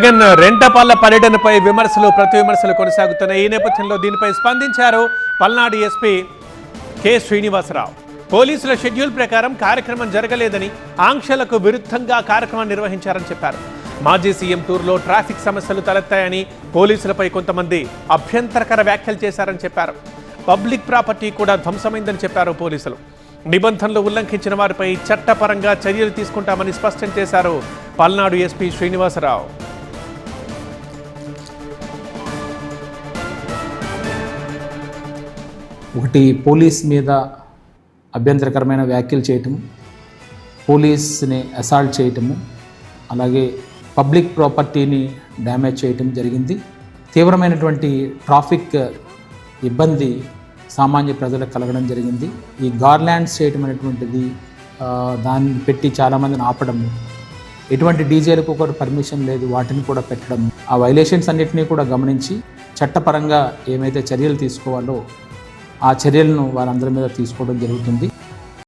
జగన్ రెంటపాళ్ల పర్యటనపై ప్రతి విమర్శలు కొనసాగుతున్నాయి. ఈ నేపథ్యంలో దీనిపై స్పందించారు పల్నాడు ఎస్పీ కె శ్రీనివాసరావు. పోలీసుల షెడ్యూల్ ప్రకారం కార్యక్రమం జరగలేదని, ఆంక్షలకు విరుద్ధంగా కార్యక్రమం నిర్వహించారని చెప్పారు. మాజీ సీఎం టూర్లో ట్రాఫిక్ సమస్యలు తలెత్తాయని, పోలీసులపై కొంతమంది అభ్యంతరకర వ్యాఖ్యలు చేశారని చెప్పారు. పబ్లిక్ ప్రాపర్టీ కూడా ధ్వంసమైందని చెప్పారు పోలీసులు. నిబంధనలు ఉల్లంఘించిన వారిపై చట్టపరంగా చర్యలు తీసుకుంటామని స్పష్టం చేశారు పల్నాడు ఎస్పీ శ్రీనివాసరావు. ఒకటి, పోలీస్ మీద అభ్యంతరకరమైన వ్యాఖ్యలు చేయటము, పోలీస్ని అసాల్ట్ చేయటము, అలాగే పబ్లిక్ ప్రాపర్టీని డ్యామేజ్ చేయటం జరిగింది. తీవ్రమైనటువంటి ట్రాఫిక్ ఇబ్బంది సామాన్య ప్రజలకు కలగడం జరిగింది. ఈ గార్లాండ్స్ చేయటం అనేటువంటిది దాన్ని పెట్టి చాలామందిని ఆపడము, ఎటువంటి డీజేలకు కూడా పర్మిషన్ లేదు, వాటిని కూడా పెట్టడం, ఆ వైలేషన్స్ అన్నిటినీ కూడా గమనించి చట్టపరంగా ఏమైతే చర్యలు తీసుకోవాలో ఆ చర్యలను వారందరి మీద తీసుకోవడం జరుగుతుంది.